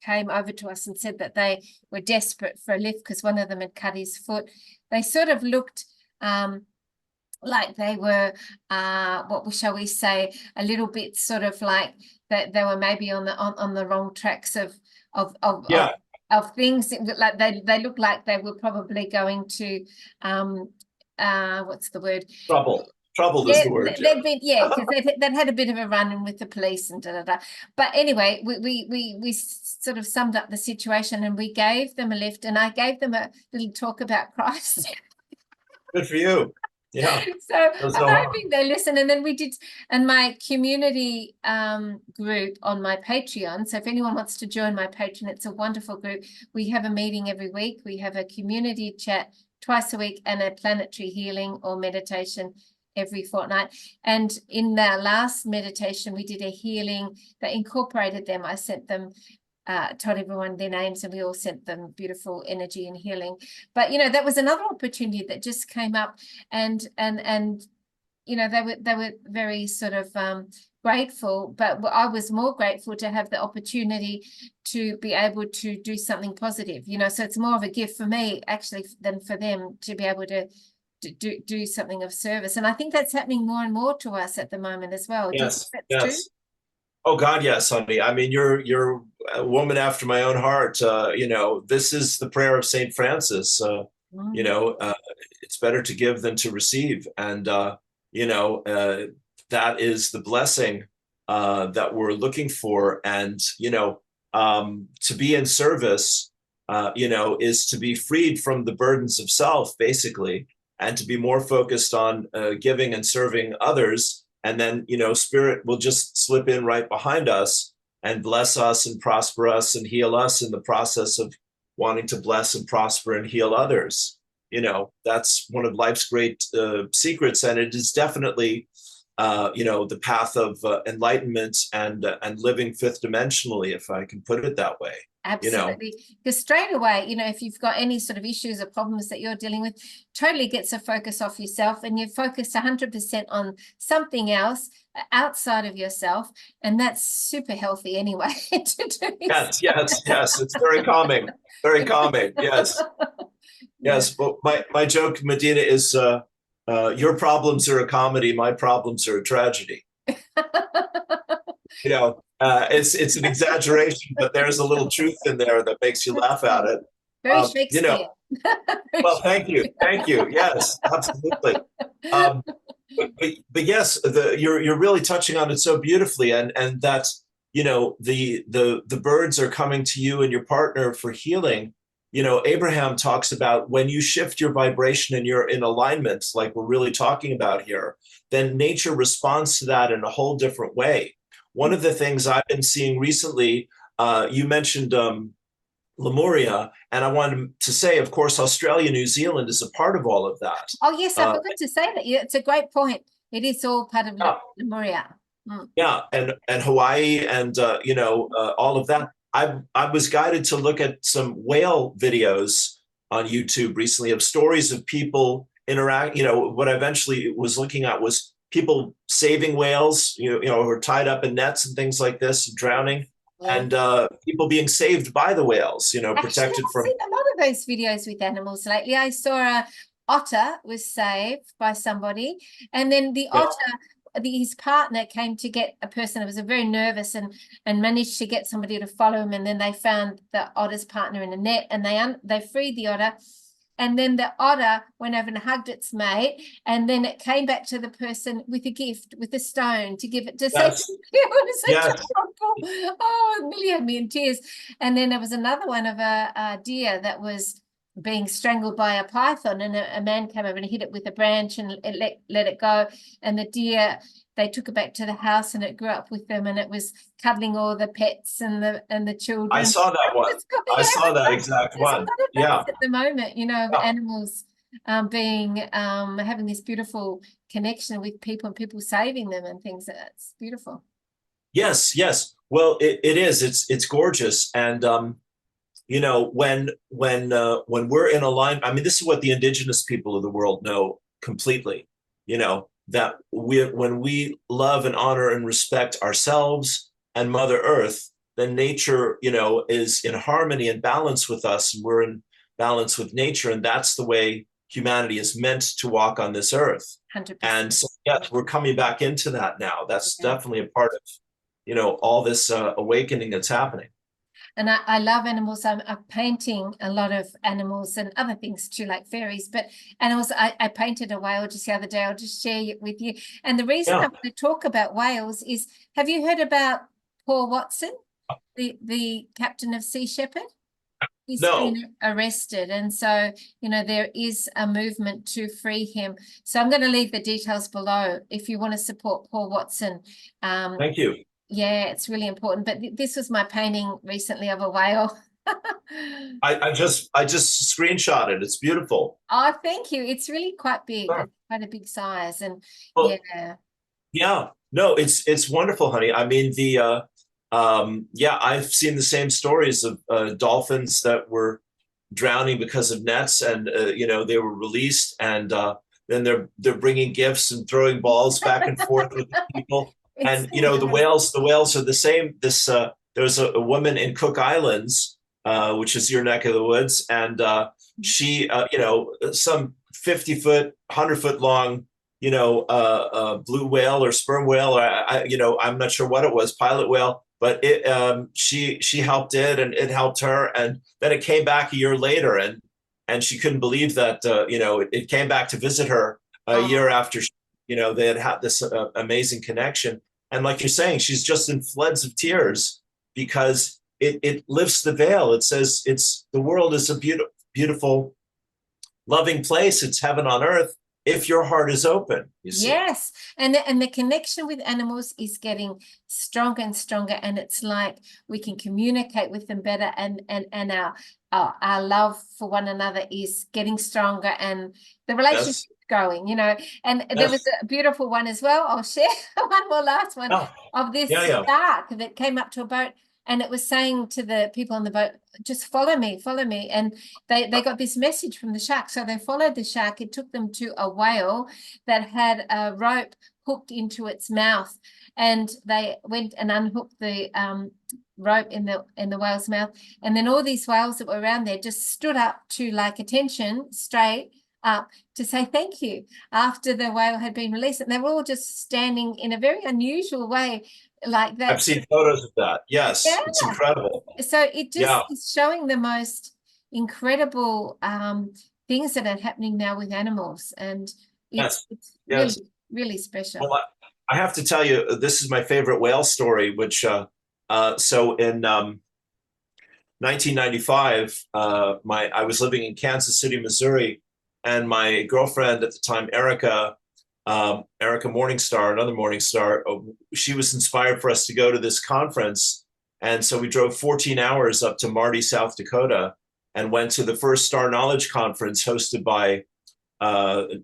came over to us and said that they were desperate for a lift because one of them had cut his foot. They sort of looked like they were what shall we say, a little bit sort of like that they were maybe on the wrong tracks of things. Like they looked like they were probably going to what's the word, trouble. Troubled is the word. They'd been, because they'd had a bit of a run-in with the police and da. But anyway, we sort of summed up the situation, and we gave them a lift, and I gave them a little talk about Christ. Good for you. Yeah. So I'm hoping they listen. And then we did, and my community group on my Patreon. So if anyone wants to join my Patreon, it's a wonderful group. We have a meeting every week. We have a community chat twice a week, and a planetary healing or meditation every fortnight. And in the last meditation, we did a healing that incorporated them. I sent them, told everyone their names, and we all sent them beautiful energy and healing. But that was another opportunity that just came up, and they were very sort of grateful. But I was more grateful to have the opportunity to be able to do something positive. So it's more of a gift for me actually than for them to be able to do something of service. And I think that's happening more and more to us at the moment as well. Yes. Do you think that's true? Oh God, yes, honey. I mean, you're a woman after my own heart. This is the prayer of Saint Francis. It's better to give than to receive, and that is the blessing that we're looking for. And to be in service, is to be freed from the burdens of self, basically, and to be more focused on giving and serving others. And then, Spirit will just slip in right behind us and bless us and prosper us and heal us in the process of wanting to bless and prosper and heal others. That's one of life's great secrets. And it is definitely, the path of enlightenment and living fifth dimensionally, if I can put it that way. Absolutely. Because straight away, if you've got any sort of issues or problems that you're dealing with, totally gets a focus off yourself, and you're focused 100% on something else outside of yourself. And that's super healthy anyway to do. Yes. It's very calming. Very calming. Yes. Yes. But my joke, Medina, is your problems are a comedy. My problems are a tragedy. It's an exaggeration, but there's a little truth in there that makes you laugh at it. Very Shakespeare. Well, thank you. Yes, absolutely. But yes, you're really touching on it so beautifully, and that the birds are coming to you and your partner for healing. Abraham talks about when you shift your vibration and you're in alignment, like we're really talking about here, then nature responds to that in a whole different way. One of the things I've been seeing recently, you mentioned Lemuria, and I wanted to say, of course, Australia, New Zealand is a part of all of that. Oh, yes, I forgot to say that. Yeah, it's a great point. It is all part of Lemuria. Yeah, and Hawaii and, all of that. I was guided to look at some whale videos on YouTube recently of stories of people interact. What I eventually was looking at was people saving whales, who are tied up in nets and things like this, drowning, and people being saved by the whales, protected from. I've seen a lot of those videos with animals lately. I saw a otter was saved by somebody, and then the otter, his partner came to get a person who was very nervous and managed to get somebody to follow him, and then they found the otter's partner in a net, and they freed the otter. And then the otter went over and hugged its mate, and then it came back to the person with a gift, with a stone to give it to. Yes. It was oh, it nearly had me in tears. And then there was another one of a deer that was being strangled by a python, and a man came over and hit it with a branch and let it go. And the deer, they took it back to the house, and it grew up with them, and it was cuddling all the pets and the children. I saw that one. I saw that exact one. Yeah. At the moment, animals having this beautiful connection with people and people saving them and things. That's beautiful. Yes. Well, it is. It's gorgeous, and when we're in alignment. I mean, this is what the indigenous people of the world know completely. That when we love and honor and respect ourselves and Mother Earth, then nature, is in harmony and balance with us, and we're in balance with nature, and that's the way humanity is meant to walk on this earth. 100%. And so, yes, we're coming back into that now. That's definitely a part of, all this awakening that's happening. And I love animals. I'm painting a lot of animals and other things too, like fairies. But animals, I painted a whale just the other day. I'll just share it with you. And the reason I Yeah. want to talk about whales is, have you heard about Paul Watson, the captain of Sea Shepherd? He's No. been arrested. And so, there is a movement to free him. So I'm going to leave the details below if you want to support Paul Watson. Thank you. Yeah, it's really important. But this was my painting recently of a whale. I just screenshot it. It's beautiful. Oh, thank you. It's really quite big. Sure. It's quite a big size. And Well, yeah. yeah. No, it's wonderful, honey. I mean, yeah, I've seen the same stories of dolphins that were drowning because of nets, and they were released, and then they're bringing gifts and throwing balls back and forth with the people. And the whales are the same. There's a woman in Cook Islands, which is your neck of the woods, and she, some 50-foot, 100-foot long, blue whale or sperm whale, or I'm not sure what it was, pilot whale. But she helped it, and it helped her, and then it came back a year later, and she couldn't believe that it came back to visit her a year after they had this amazing connection. And like you're saying, she's just in floods of tears because it lifts the veil. It says the world is a beautiful, beautiful, loving place. It's heaven on earth if your heart is open, you see. Yes, and the connection with animals is getting stronger and stronger, and it's like we can communicate with them better, and our love for one another is getting stronger, and the relationship is growing, And there was a beautiful one as well. I'll share one more last one of this shark that came up to a boat. And it was saying to the people on the boat, just follow me. And they got this message from the shark. So they followed the shark. It took them to a whale that had a rope hooked into its mouth. And they went and unhooked the rope in the whale's mouth. And then all these whales that were around there just stood up to attention straight up to say thank you after the whale had been released. And they were all just standing in a very unusual way like that. I've seen photos of that. Yes, it's incredible. So it just is showing the most incredible things that are happening now with animals, and it's really, really special. Well, I have to tell you, this is my favorite whale story, which so in 1995, I was living in Kansas City, Missouri, and my girlfriend at the time, Erica Morningstar, another Morningstar, she was inspired for us to go to this conference. And so we drove 14 hours up to Marty, South Dakota, and went to the first Star Knowledge Conference hosted by,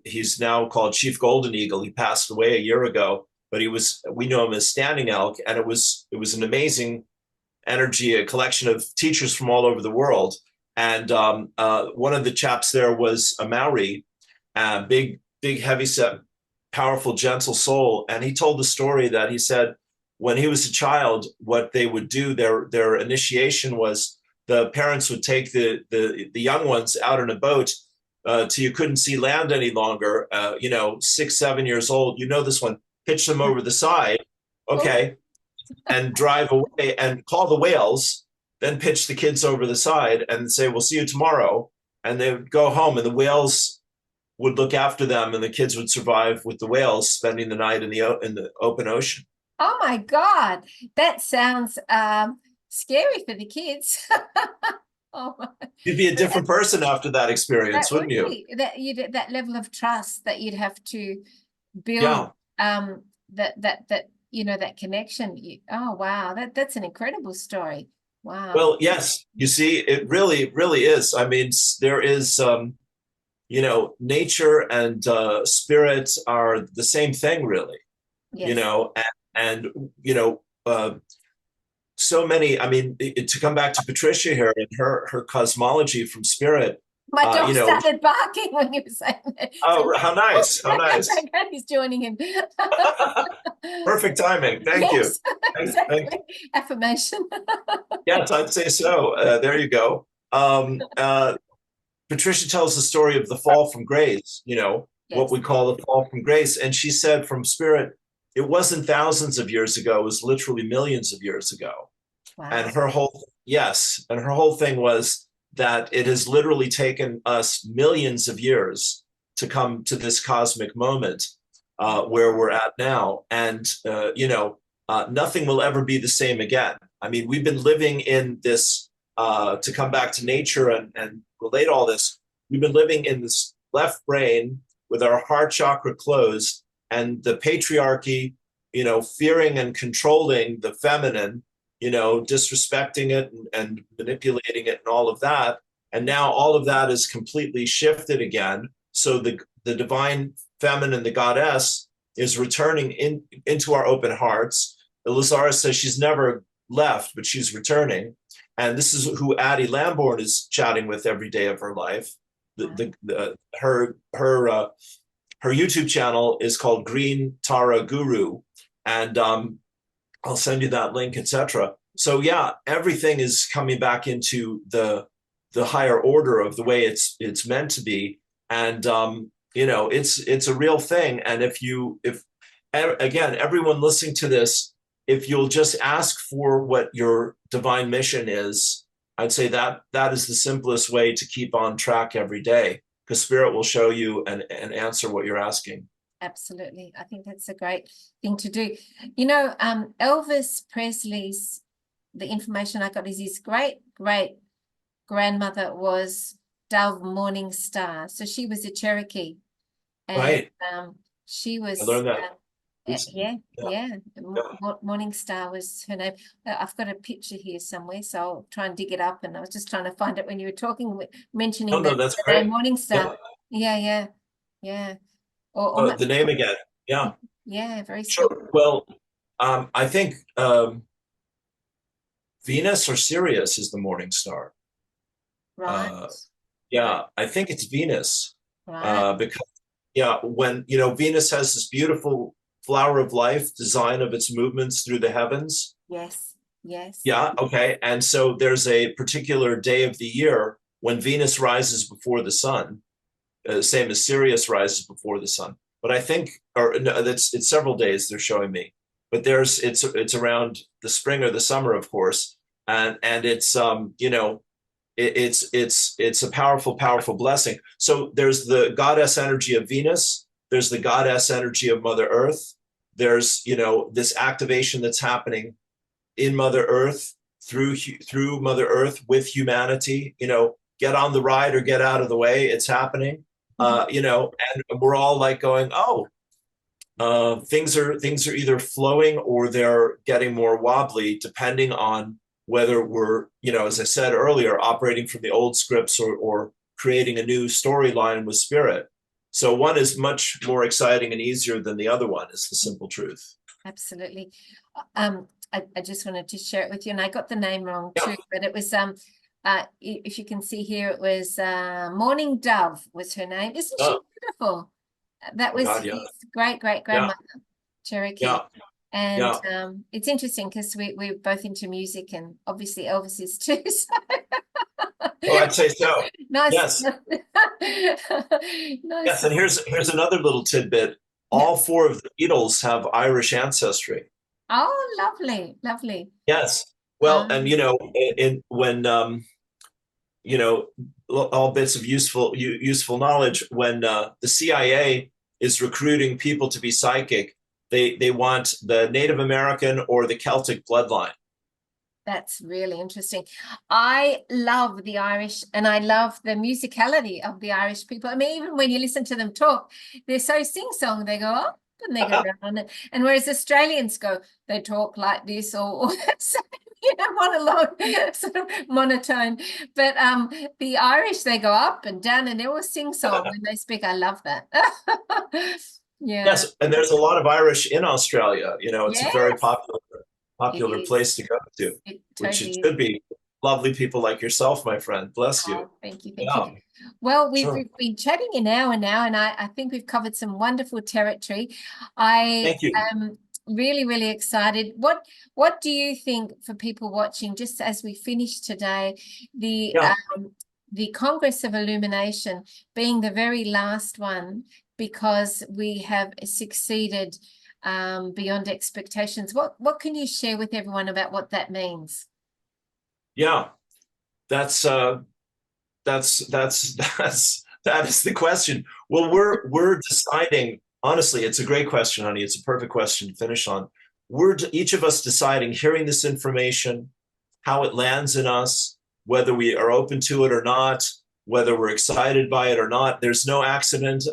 he's now called Chief Golden Eagle. He passed away a year ago, but we know him as Standing Elk. And it was an amazing energy, a collection of teachers from all over the world. And one of the chaps there was a Maori, big, heavy-set, powerful, gentle soul. And he told the story that he said when he was a child, what they would do, their initiation was the parents would take the young ones out in a boat till you couldn't see land any longer, 6, 7 years old. This one, pitch them over the side, okay, and drive away and call the whales, then pitch the kids over the side and say, we'll see you tomorrow. And they would go home, and the whales would look after them, and the kids would survive with the whales, spending the night in the open ocean. Oh my God, that sounds scary for the kids. Oh my. You'd be a different person after that experience, wouldn't you? That level of trust that you'd have to build, that connection. Oh wow, that's an incredible story. Wow. Well, yes, you see, it really, really is. I mean, there is nature and spirit are the same thing, really. Yes. So many. I mean, to come back to Patricia here and her cosmology from spirit. My dog started barking when you were saying that. Oh, how nice! How nice! He's joining him. Perfect timing. Thank you. Exactly. Thank you. Affirmation. Yes, I'd say so. There you go. Patricia tells the story of the fall from grace, what we call the fall from grace. And she said from spirit, it wasn't thousands of years ago, it was literally millions of years ago. And Wow. her whole, yes, and her whole thing was that it has literally taken us millions of years to come to this cosmic moment where we're at now. And, nothing will ever be the same again. I mean, we've been living in this, to come back to nature and relate all this, we've been living in this left brain with our heart chakra closed and the patriarchy, fearing and controlling the feminine, disrespecting it and manipulating it and all of that. And now all of that is completely shifted again. So the divine feminine, the goddess, is returning into our open hearts. Elizara says she's never left, but she's returning. And this is who Addie Lamborn is chatting with every day of her life. Her YouTube channel is called Green Tara Guru, and I'll send you that link, etc. So yeah, everything is coming back into the higher order of the way it's meant to be, and it's a real thing. And if again, everyone listening to this, if you'll just ask for what your divine mission is, I'd say that is the simplest way to keep on track every day, because Spirit will show you and answer what you're asking. Absolutely. I think that's a great thing to do. Elvis Presley's, the information I got is his great grandmother was Dove Morning Star. So she was a Cherokee. And right. She was, I learned that. yeah. Morning Star was her name. I've got a picture here somewhere, so I'll try and dig it up. And I was just trying to find it when you were talking, mentioning that's great. Morning Star. Yeah. Or the name again. Yeah. Yeah, very sure. Well, I think Venus or Sirius is the morning star. Right. Yeah, I think it's Venus. Right. Because when Venus has this beautiful flower of life design of its movements through the heavens. Yes. Yeah, okay. And so there's a particular day of the year when Venus rises before the sun, same as Sirius rises before the sun. But I think, or no, it's several days they're showing me. But it's around the spring or the summer, of course, and it's it's a powerful blessing. So there's the goddess energy of Venus, there's the goddess energy of Mother Earth, there's this activation that's happening in Mother Earth through Mother Earth with humanity. Get on the ride or get out of the way. It's happening. And we're all like going, things are either flowing or they're getting more wobbly, depending on whether we're, as I said earlier, operating from the old scripts or creating a new storyline with Spirit. So one is much more exciting and easier than the other one, is the simple truth. Absolutely. I just wanted to share it with you, and I got the name wrong too, but it was if you can see here, it was Morning Dove was her name. Isn't she beautiful? That was his great grandmother, Cherokee. And it's interesting because we're both into music, and obviously Elvis is too. So. I'd say so. Nice. Yes. Nice. Yes, and here's another little tidbit. All four of the Beatles have Irish ancestry. Oh, lovely. Yes. Well, and when all bits of useful knowledge, when the CIA is recruiting people to be psychic, they want the Native American or the Celtic bloodline. That's really interesting. I love the Irish, and I love the musicality of the Irish people. I mean, even when you listen to them talk, they're so sing-song. They go up and they go down. And whereas Australians go, they talk like this or monologue, sort of monotone. But the Irish, they go up and down, and they all sing-song when they speak. I love that. Yeah. Yes, and there's a lot of Irish in Australia. It's a very popular place to go to, which it should be. Lovely people like yourself, my friend. Bless you. Thank you. Well, we've been chatting an hour now, and I think we've covered some wonderful territory. Thank you. am really excited. What do you think, for people watching, just as we finish today, the Congress of Illumination being the very last one, because we have succeeded beyond expectations. What can you share with everyone about what that means? Yeah, that's that is the question. Well, we're deciding, honestly, it's a great question, honey. It's a perfect question to finish on. We're each of us deciding, hearing this information, how it lands in us, whether we are open to it or not, whether we're excited by it or not. There's no accident.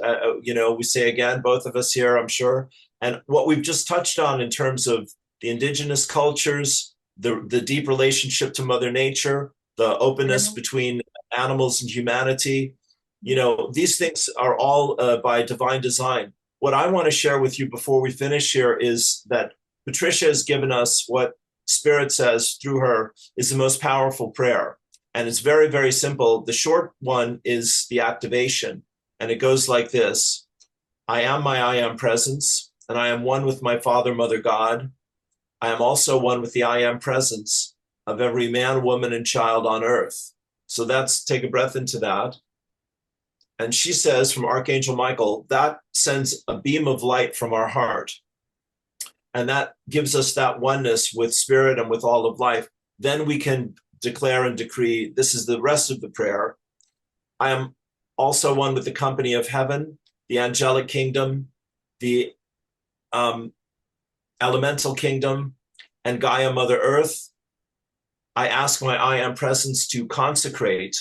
We say again, both of us here, I'm sure. And what we've just touched on in terms of the indigenous cultures, the deep relationship to Mother Nature, the openness between animals and humanity, these things are all by divine design. What I want to share with you before we finish here is that Patricia has given us what Spirit says through her is the most powerful prayer. And it's very, very simple. The short one is the activation. And it goes like this: I am my I am presence, and I am one with my Father, Mother, God. I am also one with the I am presence of every man, woman, and child on earth. So that's, take a breath into that. And she says from Archangel Michael, that sends a beam of light from our heart. And that gives us that oneness with Spirit and with all of life. Then we can declare and decree, this is the rest of the prayer. I am also one with the company of heaven, the angelic kingdom, the elemental kingdom, and Gaia, Mother Earth. I ask my I am presence to consecrate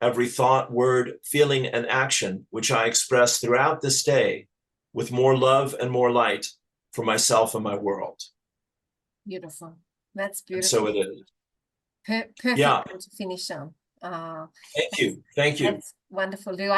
every thought, word, feeling, and action which I express throughout this day with more love and more light for myself and my world. Beautiful. That's And beautiful. so it is. Perfect one to finish on. Thank you. Thank you. That's wonderful, Lou.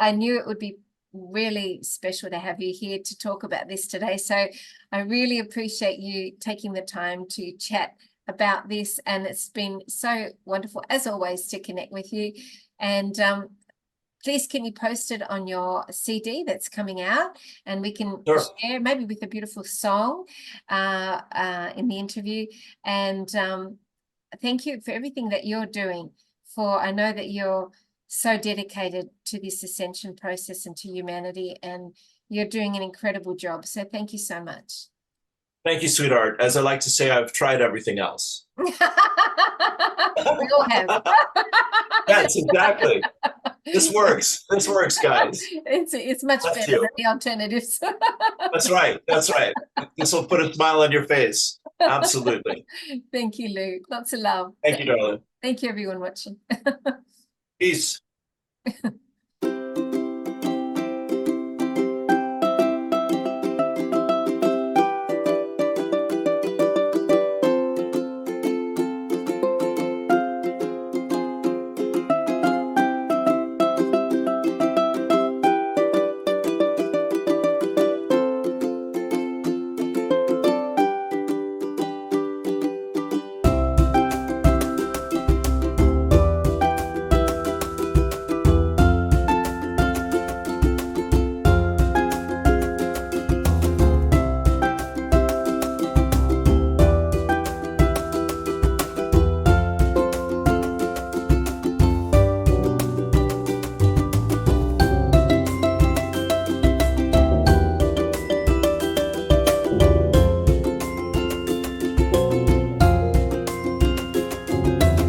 I knew it would be really special to have you here to talk about this today. So I really appreciate you taking the time to chat about this. And it's been so wonderful, as always, to connect with you. And please can you post it on your CD that's coming out, and we can share maybe with a beautiful song in the interview. And thank you for everything that you're doing. I know that you're so dedicated to this ascension process and to humanity, and you're doing an incredible job. So thank you so much. Thank you, sweetheart. As I like to say, I've tried everything else. We all have. Yes, exactly. This works. This works, guys. It's much better than the alternatives. That's right. That's right. This will put a smile on your face. Absolutely. Thank you, Lou. Lots of love. Thank you, darling. Thank you, everyone watching. Peace.